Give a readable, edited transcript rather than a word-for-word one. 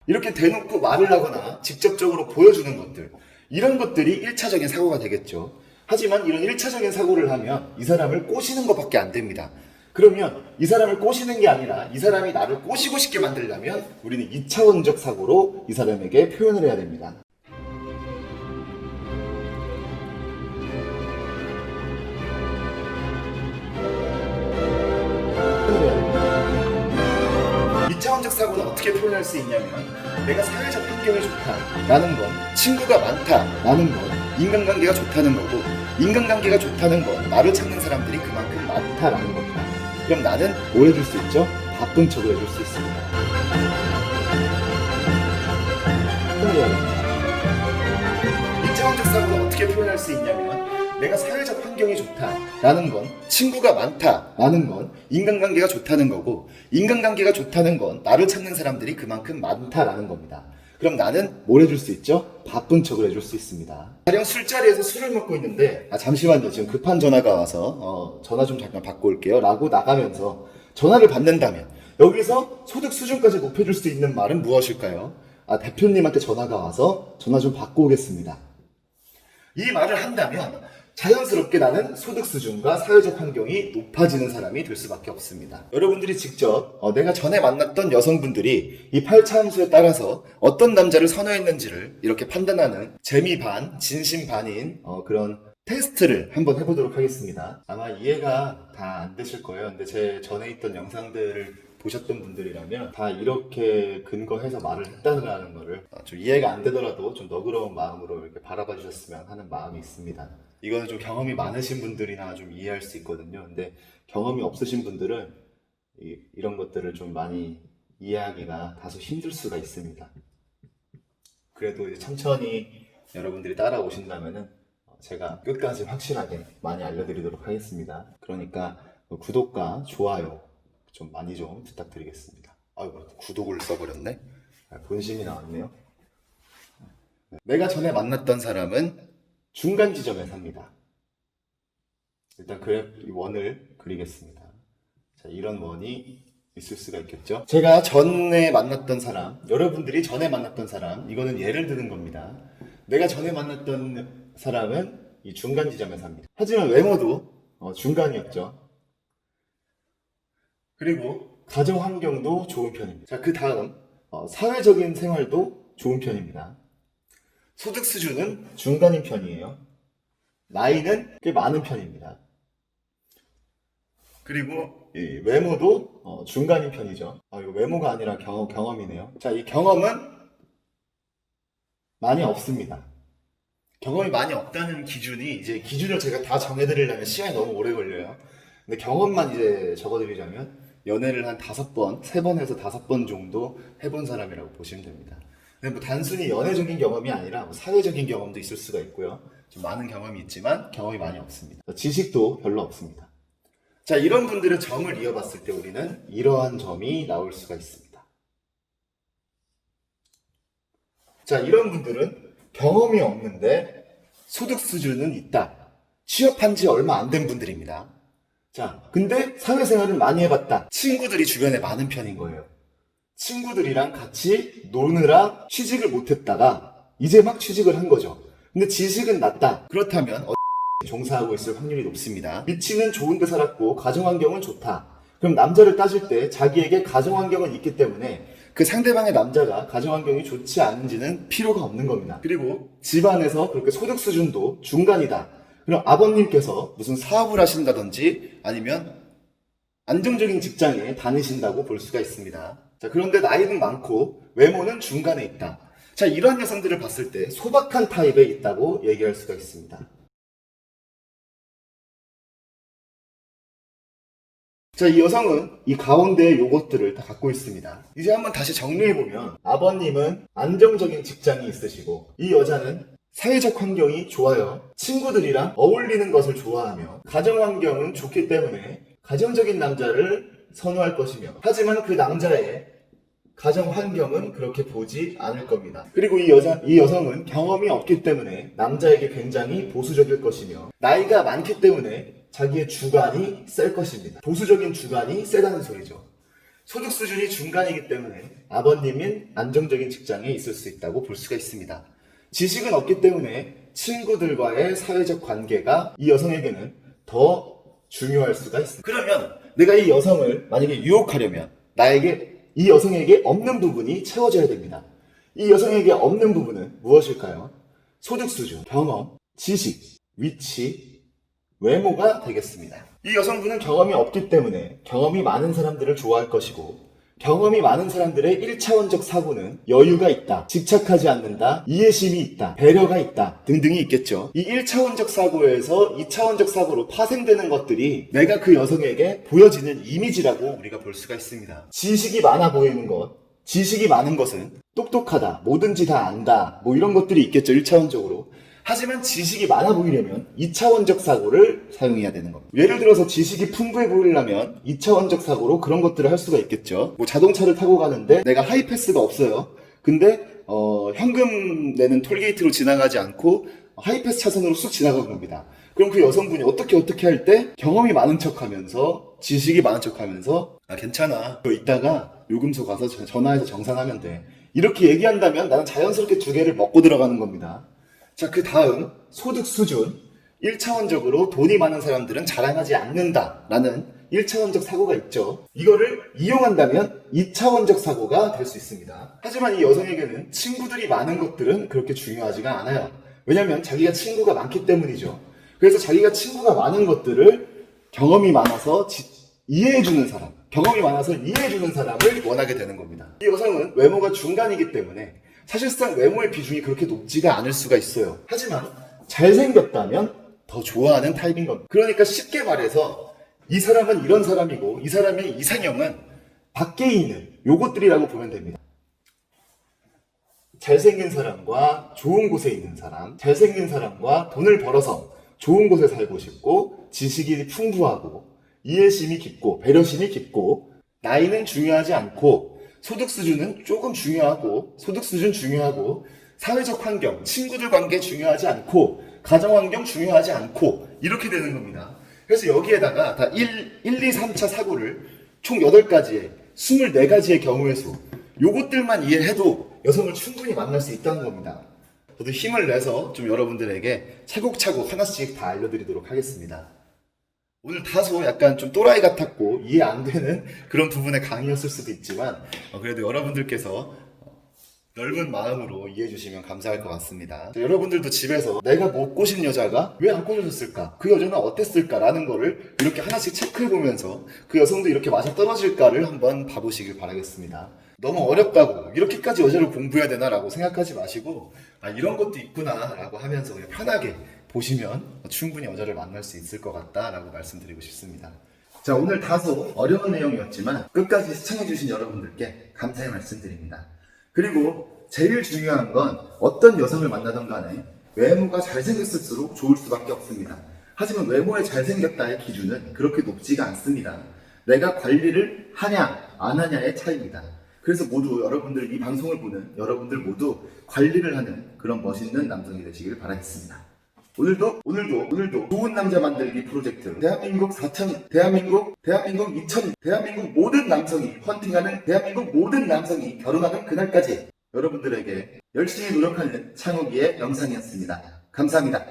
이렇게 대놓고 말을 하거나 직접적으로 보여주는 것들, 이런 것들이 1차적인 사고가 되겠죠. 하지만 이런 1차적인 사고를 하면 이 사람을 꼬시는 것밖에 안 됩니다. 그러면 이 사람을 꼬시는 게 아니라 이 사람이 나를 꼬시고 싶게 만들려면 우리는 2차원적 사고로 이 사람에게 표현을 해야 됩니다. 2차원적 사고는 어떻게 표현할 수 있냐면, 내가 사회적 환경이 좋다라는 건, 친구가 많다라는 건 인간관계가 좋다는 거고, 인간관계가 좋다는 건 나를 찾는 사람들이 그만큼 많다라는 겁니다. 그럼 나는 뭘 해줄 수 있죠? 바쁜 척을 해줄 수 있습니다. 2차원적 사고는 어떻게 표현할 수 있냐면, 내가 사회적 환경이 좋다라는 건, 친구가 많다라는 건 인간관계가 좋다는 거고, 인간관계가 좋다는 건 나를 찾는 사람들이 그만큼 많다라는 겁니다. 그럼 나는 뭘 해줄 수 있죠? 바쁜 척을 해줄 수 있습니다. 가령 술자리에서 술을 먹고 있는데, 잠시만요, 지금 급한 전화가 와서 전화 좀 잠깐 받고 올게요 라고 나가면서 전화를 받는다면, 여기서 소득 수준까지 높여줄 수 있는 말은 무엇일까요? 대표님한테 전화가 와서 전화 좀 받고 오겠습니다. 이 말을 한다면 자연스럽게 나는 소득 수준과 사회적 환경이 높아지는 사람이 될 수밖에 없습니다. 여러분들이 직접 내가 전에 만났던 여성분들이 이 8차함수에 따라서 어떤 남자를 선호했는지를 이렇게 판단하는 재미 반, 진심 반인 그런 테스트를 한번 해보도록 하겠습니다. 아마 이해가 다 안 되실 거예요. 근데 제 전에 있던 영상들을 보셨던 분들이라면 다 이렇게 근거해서 말을 했다는 거를 좀 이해가 안 되더라도 좀 너그러운 마음으로 이렇게 바라봐 주셨으면 하는 마음이 있습니다. 이거는 좀 경험이 많으신 분들이나 좀 이해할 수 있거든요. 근데 경험이 없으신 분들은 이런 것들을 좀 많이 이해하기가 다소 힘들 수가 있습니다. 그래도 이제 천천히 여러분들이 따라오신다면은 제가 끝까지 확실하게 많이 알려드리도록 하겠습니다. 그러니까 구독과 좋아요 좀 많이 좀 부탁드리겠습니다. 아이고, 구독을 써버렸네. 본심이 나왔네요. 내가 전에 만났던 사람은 중간 지점에 삽니다. 일단 이 원을 그리겠습니다. 자, 이런 원이 있을 수가 있겠죠. 제가 전에 만났던 사람, 여러분들이 전에 만났던 사람, 이거는 예를 드는 겁니다. 내가 전에 만났던 사람은 이 중간 지점에 삽니다. 하지만 외모도 중간이었죠. 그리고 가정 환경도 좋은 편입니다. 자, 그 다음 사회적인 생활도 좋은 편입니다. 소득 수준은 중간인 편이에요. 나이는 꽤 많은 편입니다. 그리고 이 외모도 중간인 편이죠. 이거 외모가 아니라 경험이네요. 자, 이 경험은 많이 없습니다. 경험이 많이 없다는 기준이, 이제 기준을 제가 다 정해드리려면 시간이 너무 오래 걸려요. 근데 경험만 이제 적어드리자면, 연애를 한 5번, 3번에서 5번 정도 해본 사람이라고 보시면 됩니다. 근데 뭐 단순히 연애적인 경험이 아니라 뭐 사회적인 경험도 있을 수가 있고요. 좀 많은 경험이 있지만 경험이 많이 없습니다. 지식도 별로 없습니다. 자, 이런 분들의 점을 이어봤을 때 우리는 이러한 점이 나올 수가 있습니다. 자, 이런 분들은 경험이 없는데 소득 수준은 있다. 취업한 지 얼마 안 된 분들입니다. 자, 근데 사회생활을 많이 해봤다. 친구들이 주변에 많은 편인 거예요. 친구들이랑 같이 노느라 취직을 못했다가 이제 막 취직을 한 거죠. 근데 지식은 낮다. 그렇다면 종사하고 있을 확률이 높습니다. 위치는 좋은 데 살았고 가정환경은 좋다. 그럼 남자를 따질 때 자기에게 가정환경은 있기 때문에 그 상대방의 남자가 가정환경이 좋지 않은지는 필요가 없는 겁니다. 그리고 집안에서 그렇게 소득 수준도 중간이다. 그럼 아버님께서 무슨 사업을 하신다든지 아니면 안정적인 직장에 다니신다고 볼 수가 있습니다. 자, 그런데 나이는 많고 외모는 중간에 있다. 자, 이러한 여성들을 봤을 때 소박한 타입에 있다고 얘기할 수가 있습니다. 자, 이 여성은 이 가운데의 요것들을 다 갖고 있습니다. 이제 한번 다시 정리해보면, 아버님은 안정적인 직장이 있으시고, 이 여자는 사회적 환경이 좋아요. 친구들이랑 어울리는 것을 좋아하며, 가정 환경은 좋기 때문에 가정적인 남자를 선호할 것이며, 하지만 그 남자의 가정 환경은 그렇게 보지 않을 겁니다. 그리고 이 여성은 경험이 없기 때문에 남자에게 굉장히 보수적일 것이며, 나이가 많기 때문에 자기의 주관이 셀 것입니다. 보수적인 주관이 세다는 소리죠. 소득 수준이 중간이기 때문에 아버님인 안정적인 직장에 있을 수 있다고 볼 수가 있습니다. 지식은 없기 때문에 친구들과의 사회적 관계가 이 여성에게는 더 중요할 수가 있습니다. 그러면 내가 이 여성을 만약에 유혹하려면 이 여성에게 없는 부분이 채워져야 됩니다. 이 여성에게 없는 부분은 무엇일까요? 소득 수준, 경험, 지식, 위치, 외모가 되겠습니다. 이 여성분은 경험이 없기 때문에 경험이 많은 사람들을 좋아할 것이고, 경험이 많은 사람들의 1차원적 사고는 여유가 있다, 집착하지 않는다, 이해심이 있다, 배려가 있다 등등이 있겠죠. 이 1차원적 사고에서 2차원적 사고로 파생되는 것들이 내가 그 여성에게 보여지는 이미지라고 우리가 볼 수가 있습니다. 지식이 많아 보이는 것, 지식이 많은 것은 똑똑하다, 뭐든지 다 안다, 뭐 이런 것들이 있겠죠, 1차원적으로. 하지만 지식이 많아 보이려면 2차원적 사고를 사용해야 되는 겁니다. 예를 들어서 지식이 풍부해 보이려면 2차원적 사고로 그런 것들을 할 수가 있겠죠. 뭐 자동차를 타고 가는데 내가 하이패스가 없어요. 근데 현금 내는 톨게이트로 지나가지 않고 하이패스 차선으로 쑥 지나간 겁니다. 그럼 그 여성분이 어떻게 할 때 경험이 많은 척하면서, 지식이 많은 척하면서 괜찮아, 너 이따가 요금소 가서 전화해서 정산하면 돼, 이렇게 얘기한다면 나는 자연스럽게 두 개를 먹고 들어가는 겁니다. 자, 그 다음 소득 수준. 1차원적으로 돈이 많은 사람들은 자랑하지 않는다라는 1차원적 사고가 있죠. 이거를 이용한다면 2차원적 사고가 될 수 있습니다. 하지만 이 여성에게는 친구들이 많은 것들은 그렇게 중요하지가 않아요. 왜냐면 자기가 친구가 많기 때문이죠. 그래서 자기가 친구가 많은 것들을 경험이 많아서 이해해주는 사람, 을 원하게 되는 겁니다. 이 여성은 외모가 중간이기 때문에 사실상 외모의 비중이 그렇게 높지가 않을 수가 있어요. 하지만 잘생겼다면 더 좋아하는 타입인 겁니다. 그러니까 쉽게 말해서 이 사람은 이런 사람이고 이 사람의 이상형은 밖에 있는 요것들이라고 보면 됩니다. 잘생긴 사람과 좋은 곳에 있는 사람, 잘생긴 사람과 돈을 벌어서 좋은 곳에 살고 싶고, 지식이 풍부하고, 이해심이 깊고, 배려심이 깊고, 나이는 중요하지 않고, 소득 수준은 조금 중요하고, 사회적 환경, 친구들 관계 중요하지 않고, 가정 환경 중요하지 않고, 이렇게 되는 겁니다. 그래서 여기에다가 다 1, 2, 3차 사고를 총 8가지의 24가지의 경우의 수, 요것들만 이해해도 여성을 충분히 만날 수 있다는 겁니다. 저도 힘을 내서 좀 여러분들에게 차곡차곡 하나씩 다 알려드리도록 하겠습니다. 오늘 다소 약간 좀 또라이 같았고 이해 안 되는 그런 부분의 강의였을 수도 있지만 그래도 여러분들께서 넓은 마음으로 이해해 주시면 감사할 것 같습니다. 여러분들도 집에서 내가 못 꼬신 여자가 왜 안 꼬셔졌을까? 그 여자는 어땠을까? 라는 거를 이렇게 하나씩 체크해 보면서 그 여성도 이렇게 맞아 떨어질까를 한번 봐보시길 바라겠습니다. 너무 어렵다고 이렇게까지 여자를 공부해야 되나 라고 생각하지 마시고 이런 것도 있구나 라고 하면서 그냥 편하게 보시면 충분히 여자를 만날 수 있을 것 같다라고 말씀드리고 싶습니다. 자, 오늘 다소 어려운 내용이었지만 끝까지 시청해주신 여러분들께 감사의 말씀드립니다. 그리고 제일 중요한 건 어떤 여성을 만나던 간에 외모가 잘생겼을수록 좋을 수밖에 없습니다. 하지만 외모에 잘생겼다의 기준은 그렇게 높지가 않습니다. 내가 관리를 하냐 안 하냐의 차이입니다. 그래서 모두 여러분들, 이 방송을 보는 여러분들 모두 관리를 하는 그런 멋있는 남성이 되시길 바라겠습니다. 오늘도 좋은 남자 만들기 프로젝트, 대한민국 모든 남성이 헌팅하는, 대한민국 모든 남성이 결혼하는 그날까지 여러분들에게 열심히 노력하는 창욱이의 영상이었습니다. 감사합니다.